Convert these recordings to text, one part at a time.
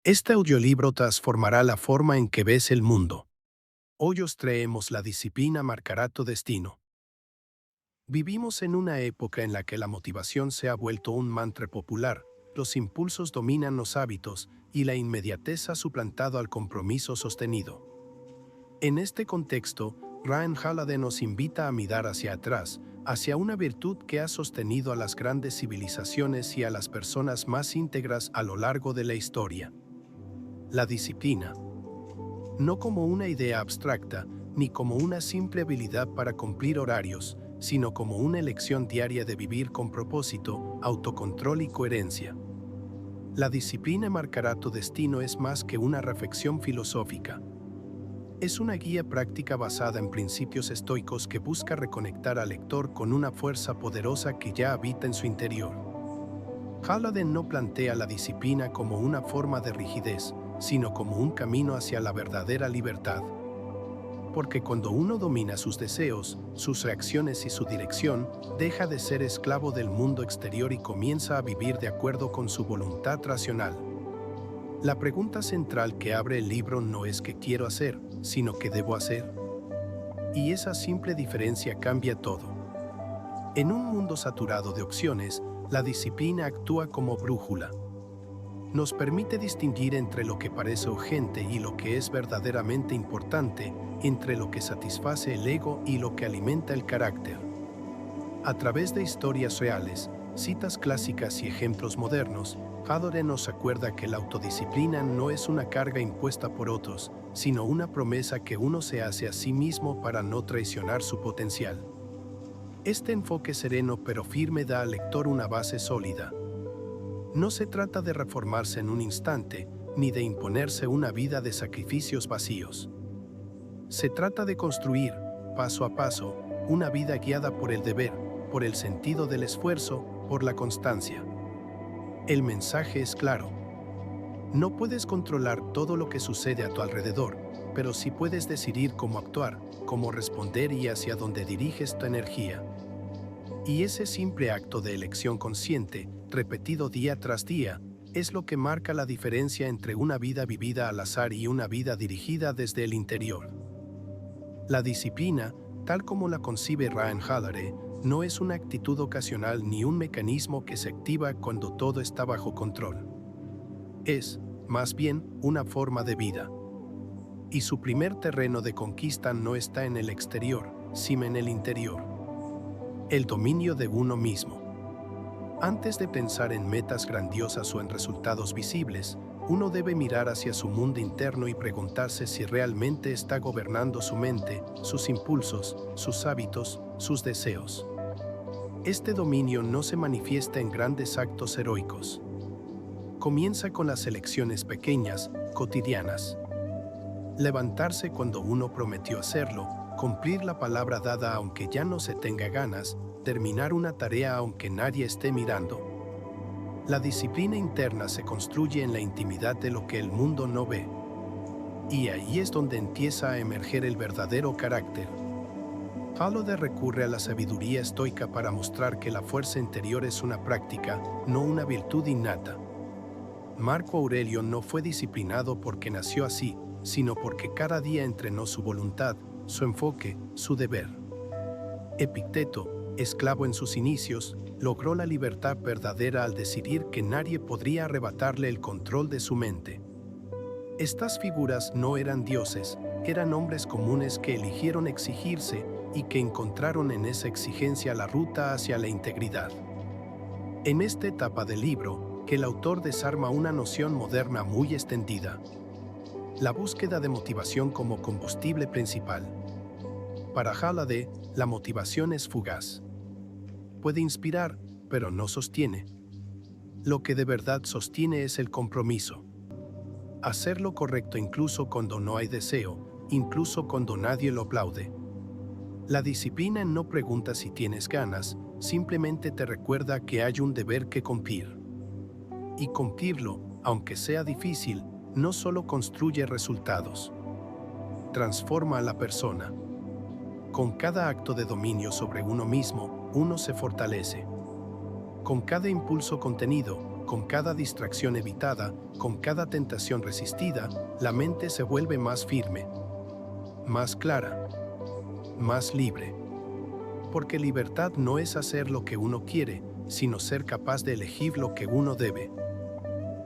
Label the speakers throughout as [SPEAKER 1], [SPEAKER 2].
[SPEAKER 1] Este audiolibro transformará la forma en que ves el mundo. Hoy os traemos La disciplina marcará tu destino. Vivimos en una época en la que la motivación se ha vuelto un mantra popular, los impulsos dominan los hábitos y la inmediatez ha suplantado al compromiso sostenido. En este contexto, Ryan Holiday nos invita a mirar hacia atrás, hacia una virtud que ha sostenido a las grandes civilizaciones y a las personas más íntegras a lo largo de la historia. La disciplina. No como una idea abstracta, ni como una simple habilidad para cumplir horarios, sino como una elección diaria de vivir con propósito, autocontrol y coherencia. La disciplina marcará tu destino es más que una reflexión filosófica. Es una guía práctica basada en principios estoicos que busca reconectar al lector con una fuerza poderosa que ya habita en su interior. Haladen no plantea la disciplina como una forma de rigidez, sino como un camino hacia la verdadera libertad. Porque cuando uno domina sus deseos, sus reacciones y su dirección, deja de ser esclavo del mundo exterior y comienza a vivir de acuerdo con su voluntad racional. La pregunta central que abre el libro no es qué quiero hacer, sino qué debo hacer. Y esa simple diferencia cambia todo. En un mundo saturado de opciones, la disciplina actúa como brújula. Nos permite distinguir entre lo que parece urgente y lo que es verdaderamente importante, entre lo que satisface el ego y lo que alimenta el carácter. A través de historias reales, citas clásicas y ejemplos modernos, Holiday nos acuerda que la autodisciplina no es una carga impuesta por otros, sino una promesa que uno se hace a sí mismo para no traicionar su potencial. Este enfoque sereno pero firme da al lector una base sólida. No se trata de reformarse en un instante, ni de imponerse una vida de sacrificios vacíos. Se trata de construir, paso a paso, una vida guiada por el deber, por el sentido del esfuerzo, por la constancia. El mensaje es claro. No puedes controlar todo lo que sucede a tu alrededor, pero sí puedes decidir cómo actuar, cómo responder y hacia dónde diriges tu energía. Y ese simple acto de elección consciente, repetido día tras día, es lo que marca la diferencia entre una vida vivida al azar y una vida dirigida desde el interior. La disciplina, tal como la concibe Ryan Holiday, no es una actitud ocasional ni un mecanismo que se activa cuando todo está bajo control. Es, más bien, una forma de vida. Y su primer terreno de conquista no está en el exterior, sino en el interior. El dominio de uno mismo. Antes de pensar en metas grandiosas o en resultados visibles, uno debe mirar hacia su mundo interno y preguntarse si realmente está gobernando su mente, sus impulsos, sus hábitos, sus deseos. Este dominio no se manifiesta en grandes actos heroicos. Comienza con las elecciones pequeñas, cotidianas. Levantarse cuando uno prometió hacerlo, cumplir la palabra dada aunque ya no se tenga ganas, terminar una tarea aunque nadie esté mirando. La disciplina interna se construye en la intimidad de lo que el mundo no ve. Y ahí es donde empieza a emerger el verdadero carácter. Holiday recurre a la sabiduría estoica para mostrar que la fuerza interior es una práctica, no una virtud innata. Marco Aurelio no fue disciplinado porque nació así, sino porque cada día entrenó su voluntad, su enfoque, su deber. Epicteto, esclavo en sus inicios, logró la libertad verdadera al decidir que nadie podría arrebatarle el control de su mente. Estas figuras no eran dioses, eran hombres comunes que eligieron exigirse y que encontraron en esa exigencia la ruta hacia la integridad. En esta etapa del libro, que el autor desarma una noción moderna muy extendida: la búsqueda de motivación como combustible principal. Para Holiday, la motivación es fugaz. Puede inspirar, pero no sostiene. Lo que de verdad sostiene es el compromiso. Hacer lo correcto incluso cuando no hay deseo, incluso cuando nadie lo aplaude. La disciplina no pregunta si tienes ganas, simplemente te recuerda que hay un deber que cumplir. Y cumplirlo, aunque sea difícil, no solo construye resultados, transforma a la persona. Con cada acto de dominio sobre uno mismo, uno se fortalece. Con cada impulso contenido, con cada distracción evitada, con cada tentación resistida, la mente se vuelve más firme, más clara, más libre. Porque libertad no es hacer lo que uno quiere, sino ser capaz de elegir lo que uno debe.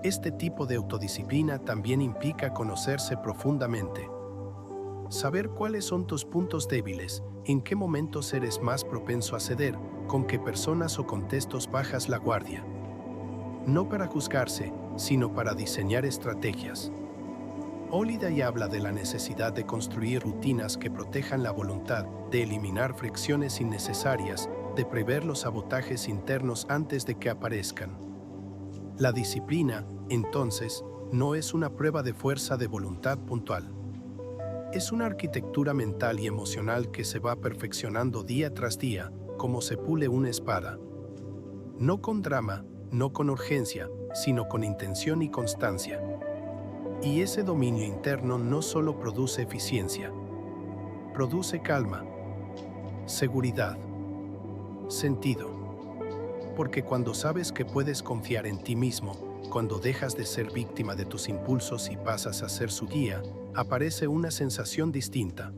[SPEAKER 1] Este tipo de autodisciplina también implica conocerse profundamente. Saber cuáles son tus puntos débiles, en qué momentos eres más propenso a ceder, con qué personas o contextos bajas la guardia. No para juzgarse, sino para diseñar estrategias. Holiday habla de la necesidad de construir rutinas que protejan la voluntad, de eliminar fricciones innecesarias, de prever los sabotajes internos antes de que aparezcan. La disciplina, entonces, no es una prueba de fuerza de voluntad puntual. Es una arquitectura mental y emocional que se va perfeccionando día tras día, como se pule una espada. No con drama, no con urgencia, sino con intención y constancia. Y ese dominio interno no solo produce eficiencia, produce calma, seguridad, sentido. Porque cuando sabes que puedes confiar en ti mismo, cuando dejas de ser víctima de tus impulsos y pasas a ser su guía, aparece una sensación distinta.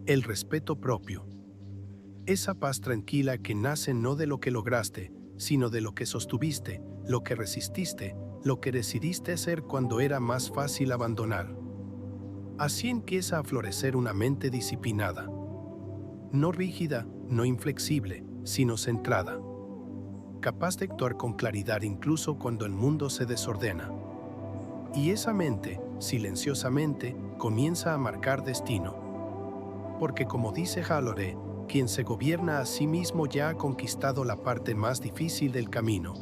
[SPEAKER 1] El respeto propio. Esa paz tranquila que nace no de lo que lograste, sino de lo que sostuviste, lo que resististe, lo que decidiste hacer cuando era más fácil abandonar. Así empieza a florecer una mente disciplinada. No rígida, no inflexible, sino centrada. Capaz de actuar con claridad incluso cuando el mundo se desordena. Y esa mente, silenciosamente, comienza a marcar destino. Porque como dice Hallore, quien se gobierna a sí mismo ya ha conquistado la parte más difícil del camino.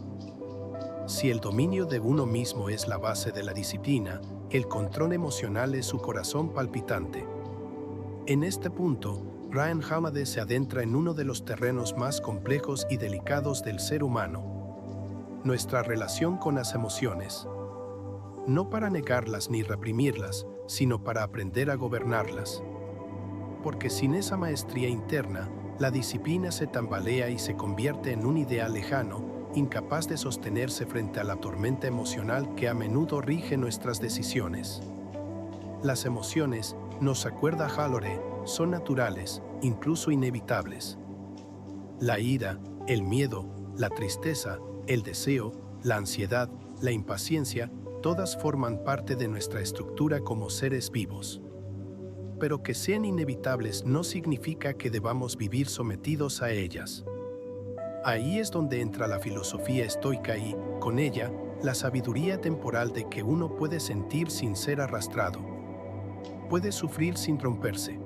[SPEAKER 1] Si el dominio de uno mismo es la base de la disciplina, el control emocional es su corazón palpitante. En este punto, Ryan Holiday se adentra en uno de los terrenos más complejos y delicados del ser humano: nuestra relación con las emociones. No para negarlas ni reprimirlas, sino para aprender a gobernarlas. Porque sin esa maestría interna, la disciplina se tambalea y se convierte en un ideal lejano, incapaz de sostenerse frente a la tormenta emocional que a menudo rige nuestras decisiones. Las emociones, nos acuerda Hallore, son naturales, incluso inevitables. La ira, el miedo, la tristeza, el deseo, la ansiedad, la impaciencia, todas forman parte de nuestra estructura como seres vivos. Pero que sean inevitables no significa que debamos vivir sometidos a ellas. Ahí es donde entra la filosofía estoica y, con ella, la sabiduría temporal de que uno puede sentir sin ser arrastrado. Puede sufrir sin romperse.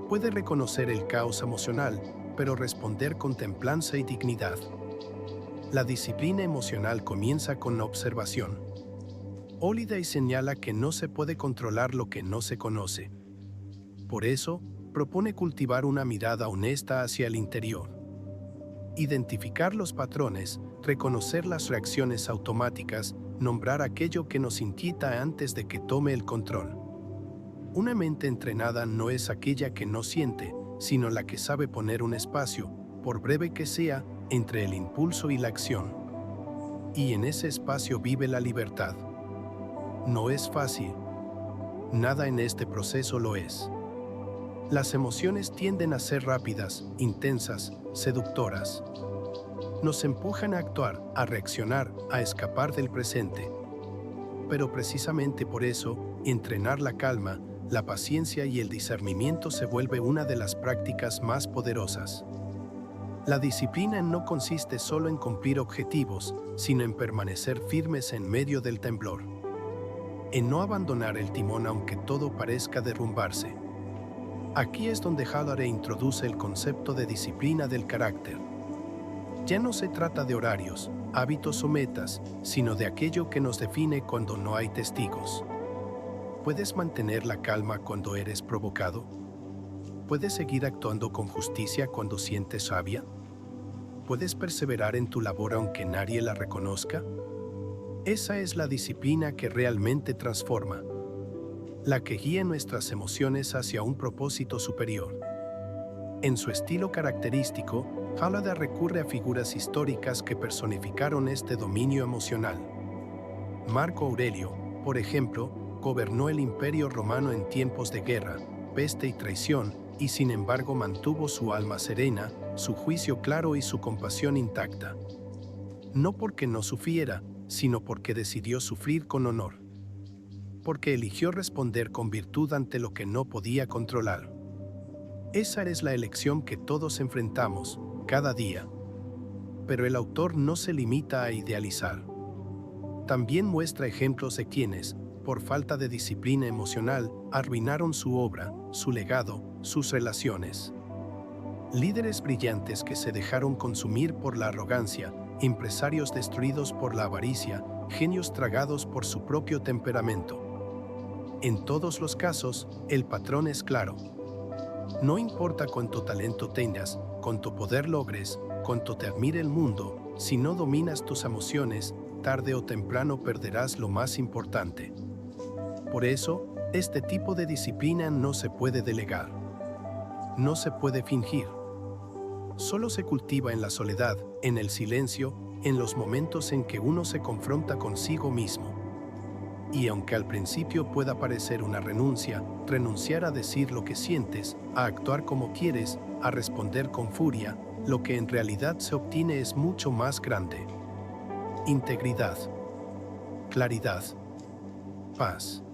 [SPEAKER 1] Puede reconocer el caos emocional, pero responder con templanza y dignidad. La disciplina emocional comienza con la observación. Holiday señala que no se puede controlar lo que no se conoce. Por eso, propone cultivar una mirada honesta hacia el interior. Identificar los patrones, reconocer las reacciones automáticas, nombrar aquello que nos inquieta antes de que tome el control. Una mente entrenada no es aquella que no siente, sino la que sabe poner un espacio, por breve que sea, entre el impulso y la acción. Y en ese espacio vive la libertad. No es fácil. Nada en este proceso lo es. Las emociones tienden a ser rápidas, intensas, seductoras. Nos empujan a actuar, a reaccionar, a escapar del presente. Pero precisamente por eso, entrenar la calma, la paciencia y el discernimiento se vuelve una de las prácticas más poderosas. La disciplina no consiste solo en cumplir objetivos, sino en permanecer firmes en medio del temblor. En no abandonar el timón aunque todo parezca derrumbarse. Aquí es donde Hallore introduce el concepto de disciplina del carácter. Ya no se trata de horarios, hábitos o metas, sino de aquello que nos define cuando no hay testigos. ¿Puedes mantener la calma cuando eres provocado? ¿Puedes seguir actuando con justicia cuando sientes rabia? ¿Puedes perseverar en tu labor aunque nadie la reconozca? Esa es la disciplina que realmente transforma. La que guía nuestras emociones hacia un propósito superior. En su estilo característico, Hallada recurre a figuras históricas que personificaron este dominio emocional. Marco Aurelio, por ejemplo, gobernó el Imperio Romano en tiempos de guerra, peste y traición, y sin embargo mantuvo su alma serena, su juicio claro y su compasión intacta. No porque no sufriera, sino porque decidió sufrir con honor. Porque eligió responder con virtud ante lo que no podía controlar. Esa es la elección que todos enfrentamos, cada día. Pero el autor no se limita a idealizar. También muestra ejemplos de quienes, por falta de disciplina emocional, arruinaron su obra, su legado, sus relaciones. Líderes brillantes que se dejaron consumir por la arrogancia, empresarios destruidos por la avaricia, genios tragados por su propio temperamento. En todos los casos, el patrón es claro. No importa cuánto talento tengas, cuánto poder logres, cuánto te admire el mundo, si no dominas tus emociones, tarde o temprano perderás lo más importante. Por eso, este tipo de disciplina no se puede delegar. No se puede fingir. Solo se cultiva en la soledad, en el silencio, en los momentos en que uno se confronta consigo mismo. Y aunque al principio pueda parecer una renunciar a decir lo que sientes, a actuar como quieres, a responder con furia, lo que en realidad se obtiene es mucho más grande. Integridad, claridad, paz.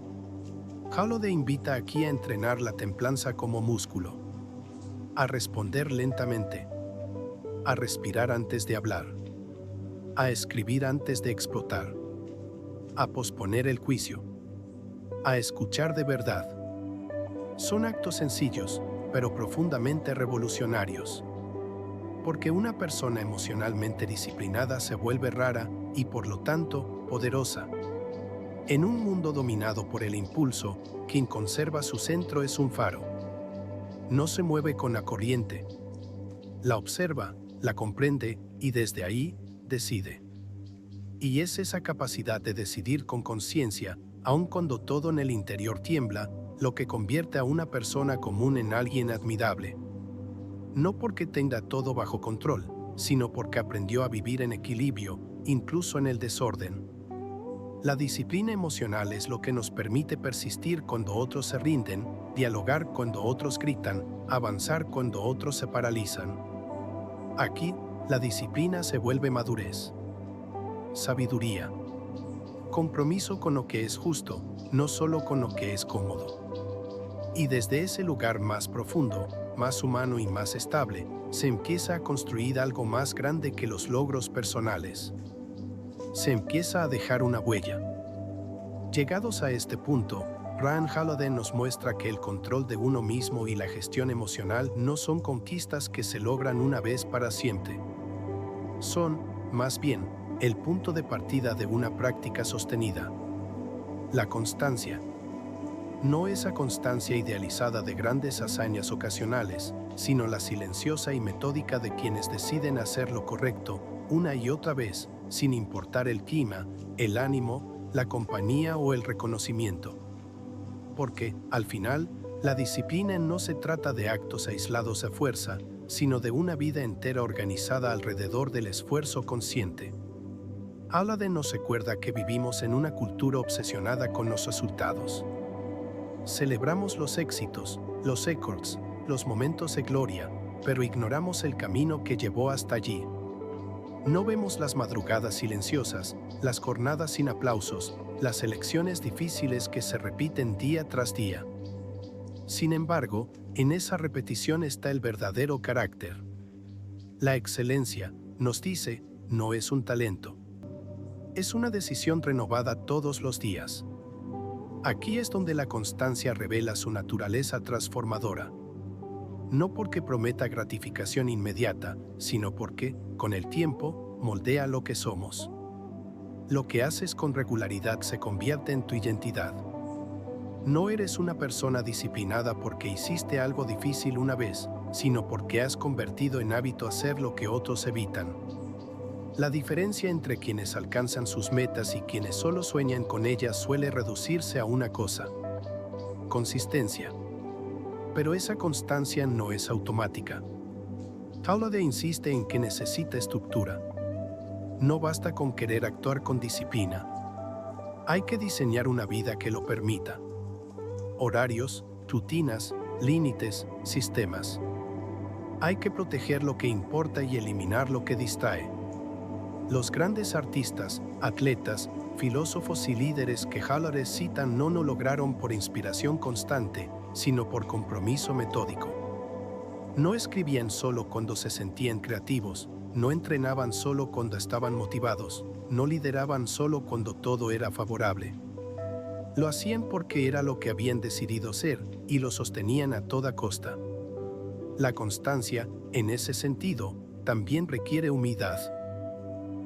[SPEAKER 1] Halloway invita aquí a entrenar la templanza como músculo, a responder lentamente, a respirar antes de hablar, a escribir antes de explotar, a posponer el juicio, a escuchar de verdad. Son actos sencillos, pero profundamente revolucionarios. Porque una persona emocionalmente disciplinada se vuelve rara y, por lo tanto, poderosa. En un mundo dominado por el impulso, quien conserva su centro es un faro. No se mueve con la corriente. La observa, la comprende y desde ahí, decide. Y es esa capacidad de decidir con conciencia, aun cuando todo en el interior tiembla, lo que convierte a una persona común en alguien admirable. No porque tenga todo bajo control, sino porque aprendió a vivir en equilibrio, incluso en el desorden. La disciplina emocional es lo que nos permite persistir cuando otros se rinden, dialogar cuando otros gritan, avanzar cuando otros se paralizan. Aquí, la disciplina se vuelve madurez. Sabiduría. Compromiso con lo que es justo, no solo con lo que es cómodo. Y desde ese lugar más profundo, más humano y más estable, se empieza a construir algo más grande que los logros personales. Se empieza a dejar una huella. Llegados a este punto, Ryan Holiday nos muestra que el control de uno mismo y la gestión emocional no son conquistas que se logran una vez para siempre. Son, más bien, el punto de partida de una práctica sostenida. La constancia. No esa constancia idealizada de grandes hazañas ocasionales, sino la silenciosa y metódica de quienes deciden hacer lo correcto una y otra vez, sin importar el clima, el ánimo, la compañía o el reconocimiento. Porque, al final, la disciplina no se trata de actos aislados a fuerza, sino de una vida entera organizada alrededor del esfuerzo consciente. Holiday nos recuerda que vivimos en una cultura obsesionada con los resultados. Celebramos los éxitos, los récords, los momentos de gloria, pero ignoramos el camino que llevó hasta allí. No vemos las madrugadas silenciosas, las jornadas sin aplausos, las elecciones difíciles que se repiten día tras día. Sin embargo, en esa repetición está el verdadero carácter. La excelencia, nos dice, no es un talento. Es una decisión renovada todos los días. Aquí es donde la constancia revela su naturaleza transformadora. No porque prometa gratificación inmediata, sino porque, con el tiempo, moldea lo que somos. Lo que haces con regularidad se convierte en tu identidad. No eres una persona disciplinada porque hiciste algo difícil una vez, sino porque has convertido en hábito hacer lo que otros evitan. La diferencia entre quienes alcanzan sus metas y quienes solo sueñan con ellas suele reducirse a una cosa: consistencia. Pero esa constancia no es automática. Halliday insiste en que necesita estructura. No basta con querer actuar con disciplina. Hay que diseñar una vida que lo permita. Horarios, rutinas, límites, sistemas. Hay que proteger lo que importa y eliminar lo que distrae. Los grandes artistas, atletas, filósofos y líderes que Halliday cita no lo lograron por inspiración constante, sino por compromiso metódico. No escribían solo cuando se sentían creativos, no entrenaban solo cuando estaban motivados, no lideraban solo cuando todo era favorable. Lo hacían porque era lo que habían decidido ser y lo sostenían a toda costa. La constancia, en ese sentido, también requiere humildad,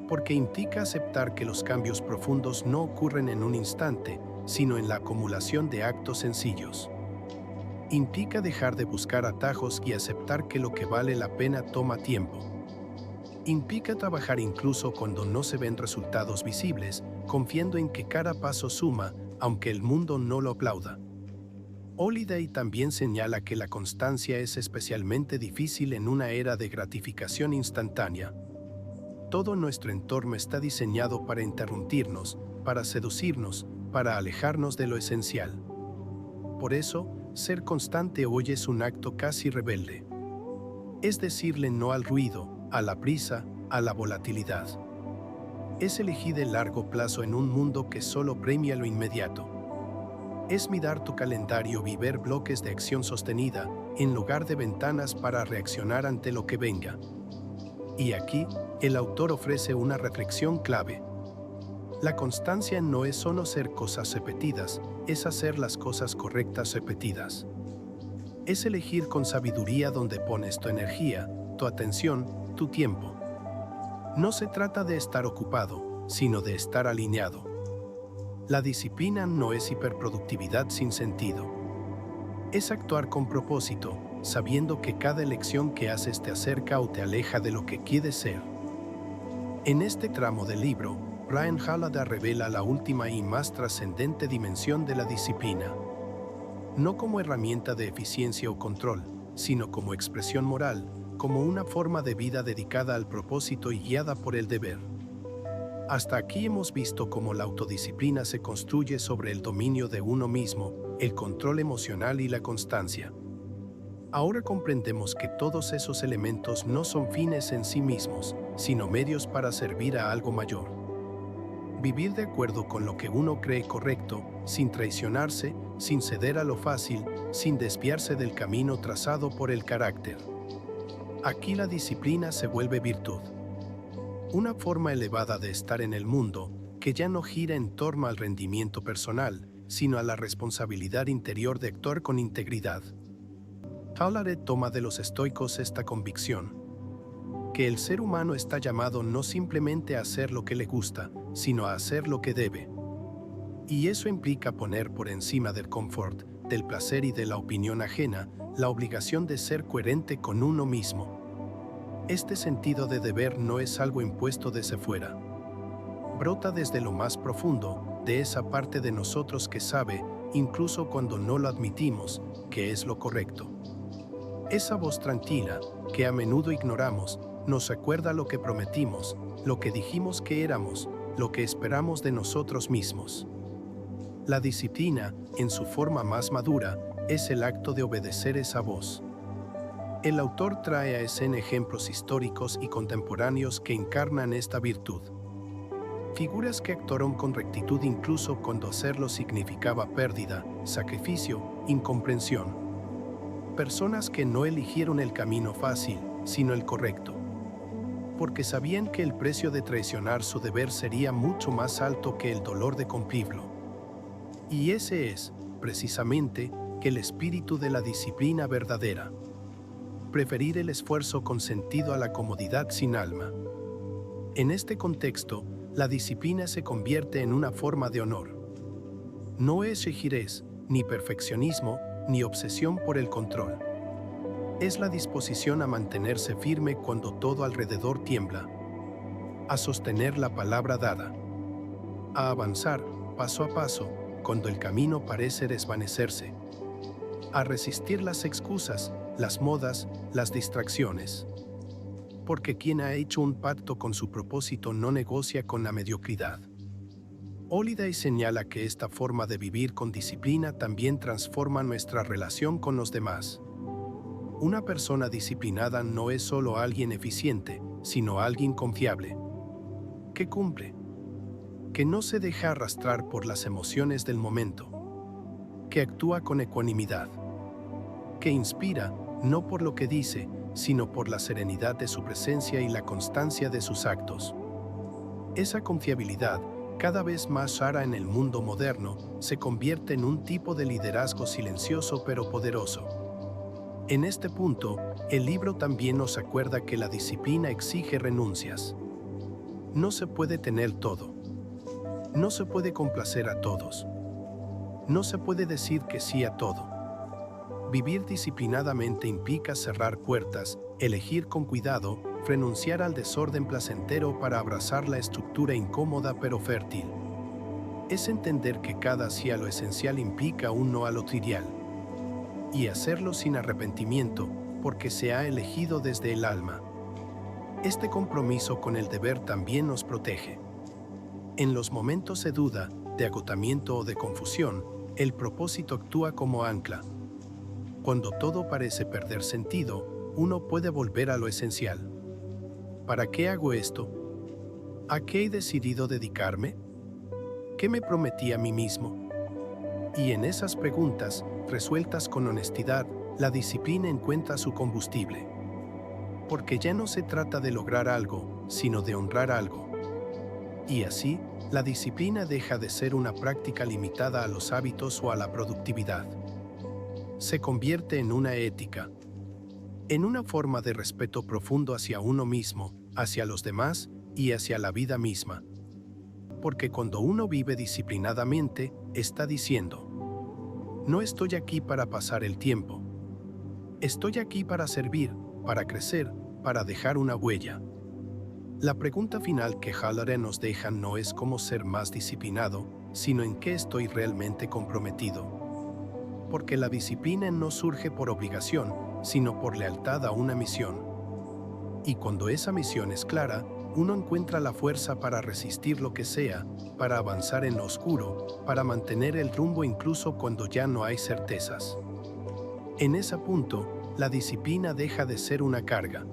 [SPEAKER 1] porque implica aceptar que los cambios profundos no ocurren en un instante, sino en la acumulación de actos sencillos. Implica dejar de buscar atajos y aceptar que lo que vale la pena toma tiempo. Implica trabajar incluso cuando no se ven resultados visibles, confiando en que cada paso suma, aunque el mundo no lo aplauda. Halliday también señala que la constancia es especialmente difícil en una era de gratificación instantánea. Todo nuestro entorno está diseñado para interrumpirnos, para seducirnos, para alejarnos de lo esencial. Por eso, ser constante hoy es un acto casi rebelde. Es decirle no al ruido, a la prisa, a la volatilidad. Es elegir el largo plazo en un mundo que solo premia lo inmediato. Es mirar tu calendario y ver bloques de acción sostenida, en lugar de ventanas para reaccionar ante lo que venga. Y aquí, el autor ofrece una reflexión clave. La constancia no es solo hacer cosas repetidas, es hacer las cosas correctas repetidas. Es elegir con sabiduría dónde pones tu energía, tu atención, tu tiempo. No se trata de estar ocupado, sino de estar alineado. La disciplina no es hiperproductividad sin sentido. Es actuar con propósito, sabiendo que cada elección que haces te acerca o te aleja de lo que quieres ser. En este tramo del libro, Ryan Halliday revela la última y más trascendente dimensión de la disciplina. No como herramienta de eficiencia o control, sino como expresión moral, como una forma de vida dedicada al propósito y guiada por el deber. Hasta aquí hemos visto cómo la autodisciplina se construye sobre el dominio de uno mismo, el control emocional y la constancia. Ahora comprendemos que todos esos elementos no son fines en sí mismos, sino medios para servir a algo mayor. Vivir de acuerdo con lo que uno cree correcto, sin traicionarse, sin ceder a lo fácil, sin desviarse del camino trazado por el carácter. Aquí la disciplina se vuelve virtud. Una forma elevada de estar en el mundo, que ya no gira en torno al rendimiento personal, sino a la responsabilidad interior de actuar con integridad. Halliday toma de los estoicos esta convicción, que el ser humano está llamado no simplemente a hacer lo que le gusta, sino a hacer lo que debe. Y eso implica poner por encima del confort, del placer y de la opinión ajena, la obligación de ser coherente con uno mismo. Este sentido de deber no es algo impuesto desde fuera. Brota desde lo más profundo, de esa parte de nosotros que sabe, incluso cuando no lo admitimos, que es lo correcto. Esa voz tranquila, que a menudo ignoramos, nos recuerda lo que prometimos, lo que dijimos que éramos, lo que esperamos de nosotros mismos. La disciplina, en su forma más madura, es el acto de obedecer esa voz. El autor trae a escena ejemplos históricos y contemporáneos que encarnan esta virtud. Figuras que actuaron con rectitud incluso cuando hacerlo significaba pérdida, sacrificio, incomprensión. Personas que no eligieron el camino fácil, sino el correcto, porque sabían que el precio de traicionar su deber sería mucho más alto que el dolor de cumplirlo. Y ese es, precisamente, el espíritu de la disciplina verdadera. Preferir el esfuerzo con sentido a la comodidad sin alma. En este contexto, la disciplina se convierte en una forma de honor. No es rigidez, ni perfeccionismo, ni obsesión por el control. Es la disposición a mantenerse firme cuando todo alrededor tiembla, a sostener la palabra dada, a avanzar, paso a paso, cuando el camino parece desvanecerse, a resistir las excusas, las modas, las distracciones. Porque quien ha hecho un pacto con su propósito no negocia con la mediocridad. Holiday señala que esta forma de vivir con disciplina también transforma nuestra relación con los demás. Una persona disciplinada no es solo alguien eficiente, sino alguien confiable, que cumple, que no se deja arrastrar por las emociones del momento, que actúa con ecuanimidad, que inspira, no por lo que dice, sino por la serenidad de su presencia y la constancia de sus actos. Esa confiabilidad, cada vez más rara en el mundo moderno, se convierte en un tipo de liderazgo silencioso pero poderoso. En este punto, el libro también nos acuerda que la disciplina exige renuncias. No se puede tener todo. No se puede complacer a todos. No se puede decir que sí a todo. Vivir disciplinadamente implica cerrar puertas, elegir con cuidado, renunciar al desorden placentero para abrazar la estructura incómoda pero fértil. Es entender que cada sí a lo esencial implica un no a lo trivial. Y hacerlo sin arrepentimiento, porque se ha elegido desde el alma. Este compromiso con el deber también nos protege. En los momentos de duda, de agotamiento o de confusión, el propósito actúa como ancla. Cuando todo parece perder sentido, uno puede volver a lo esencial. ¿Para qué hago esto? ¿A qué he decidido dedicarme? ¿Qué me prometí a mí mismo? Y en esas preguntas, resueltas con honestidad, la disciplina encuentra su combustible. Porque ya no se trata de lograr algo, sino de honrar algo. Y así, la disciplina deja de ser una práctica limitada a los hábitos o a la productividad. Se convierte en una ética, en una forma de respeto profundo hacia uno mismo, hacia los demás y hacia la vida misma. Porque cuando uno vive disciplinadamente, está diciendo: no estoy aquí para pasar el tiempo. Estoy aquí para servir, para crecer, para dejar una huella. La pregunta final que Holiday nos deja no es cómo ser más disciplinado, sino en qué estoy realmente comprometido. Porque la disciplina no surge por obligación, sino por lealtad a una misión. Y cuando esa misión es clara, uno encuentra la fuerza para resistir lo que sea, para avanzar en lo oscuro, para mantener el rumbo incluso cuando ya no hay certezas. En ese punto, la disciplina deja de ser una carga.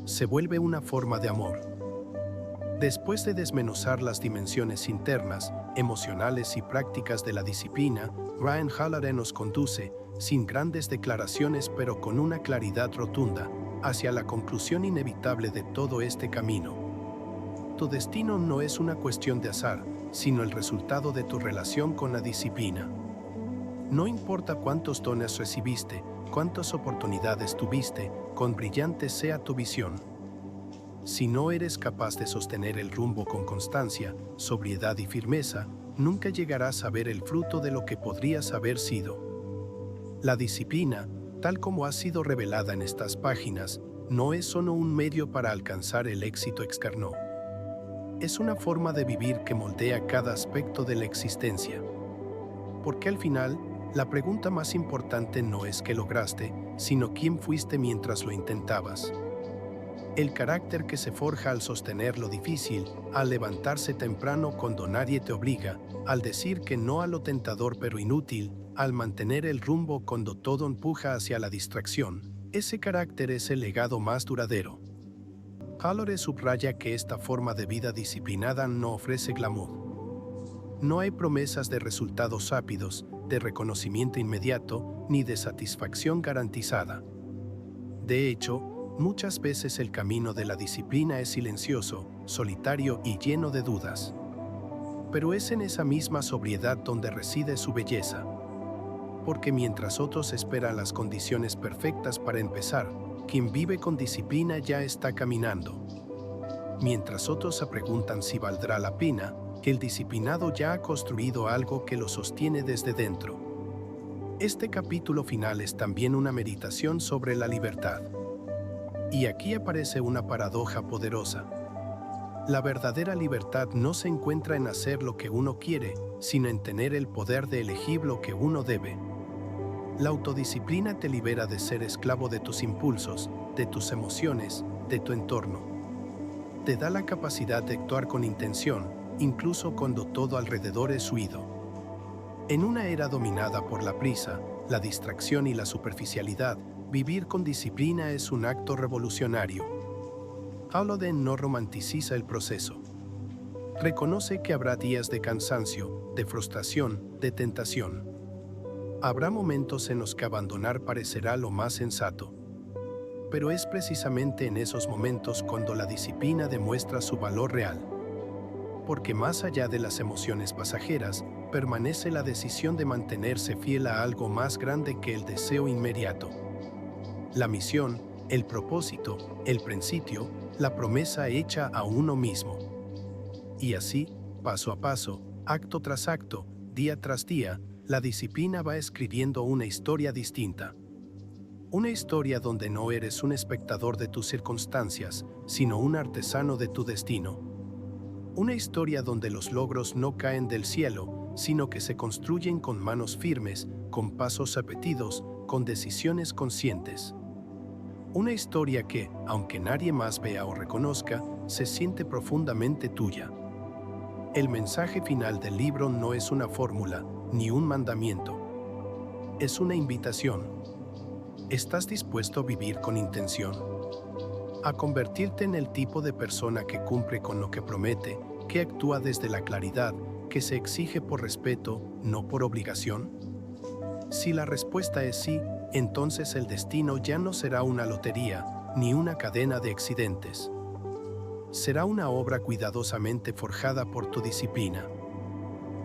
[SPEAKER 1] Se vuelve una forma de amor. Después de desmenuzar las dimensiones internas, emocionales y prácticas de la disciplina, Ryan Holiday nos conduce, sin grandes declaraciones pero con una claridad rotunda, hacia la conclusión inevitable de todo este camino. Tu destino no es una cuestión de azar, sino el resultado de tu relación con la disciplina. No importa cuántos dones recibiste, cuántas oportunidades tuviste, cuán brillante sea tu visión. Si no eres capaz de sostener el rumbo con constancia, sobriedad y firmeza, nunca llegarás a ver el fruto de lo que podrías haber sido. La disciplina, tal como ha sido revelada en estas páginas, no es solo un medio para alcanzar el éxito externo. Es una forma de vivir que moldea cada aspecto de la existencia. Porque al final, la pregunta más importante no es qué lograste, sino quién fuiste mientras lo intentabas. El carácter que se forja al sostener lo difícil, al levantarse temprano cuando nadie te obliga, al decir que no a lo tentador pero inútil, al mantener el rumbo cuando todo empuja hacia la distracción, ese carácter es el legado más duradero. Holiday subraya que esta forma de vida disciplinada no ofrece glamour. No hay promesas de resultados rápidos, de reconocimiento inmediato, ni de satisfacción garantizada. De hecho, muchas veces el camino de la disciplina es silencioso, solitario y lleno de dudas. Pero es en esa misma sobriedad donde reside su belleza. Porque mientras otros esperan las condiciones perfectas para empezar, quien vive con disciplina ya está caminando. Mientras otros se preguntan si valdrá la pena, el disciplinado ya ha construido algo que lo sostiene desde dentro. Este capítulo final es también una meditación sobre la libertad. Y aquí aparece una paradoja poderosa. La verdadera libertad no se encuentra en hacer lo que uno quiere, sino en tener el poder de elegir lo que uno debe. La autodisciplina te libera de ser esclavo de tus impulsos, de tus emociones, de tu entorno. Te da la capacidad de actuar con intención, incluso cuando todo alrededor es huido. En una era dominada por la prisa, la distracción y la superficialidad, vivir con disciplina es un acto revolucionario. Haloden no romanticiza el proceso. Reconoce que habrá días de cansancio, de frustración, de tentación. Habrá momentos en los que abandonar parecerá lo más sensato. Pero es precisamente en esos momentos cuando la disciplina demuestra su valor real. Porque más allá de las emociones pasajeras, permanece la decisión de mantenerse fiel a algo más grande que el deseo inmediato. La misión, el propósito, el principio, la promesa hecha a uno mismo. Y así, paso a paso, acto tras acto, día tras día, la disciplina va escribiendo una historia distinta. Una historia donde no eres un espectador de tus circunstancias, sino un artesano de tu destino. Una historia donde los logros no caen del cielo, sino que se construyen con manos firmes, con pasos repetidos, con decisiones conscientes. Una historia que, aunque nadie más vea o reconozca, se siente profundamente tuya. El mensaje final del libro no es una fórmula, ni un mandamiento. Es una invitación. ¿Estás dispuesto a vivir con intención? A convertirte en el tipo de persona que cumple con lo que promete, que actúa desde la claridad, que se exige por respeto, no por obligación? Si la respuesta es sí, entonces el destino ya no será una lotería, ni una cadena de accidentes. Será una obra cuidadosamente forjada por tu disciplina.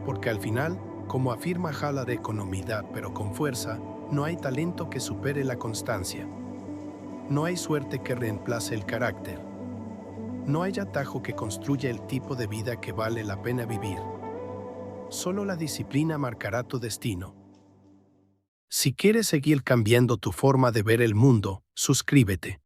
[SPEAKER 1] Porque al final, como afirma Haladen con humildad pero con fuerza, no hay talento que supere la constancia. No hay suerte que reemplace el carácter. No hay atajo que construya el tipo de vida que vale la pena vivir. Solo la disciplina marcará tu destino. Si quieres seguir cambiando tu forma de ver el mundo, suscríbete.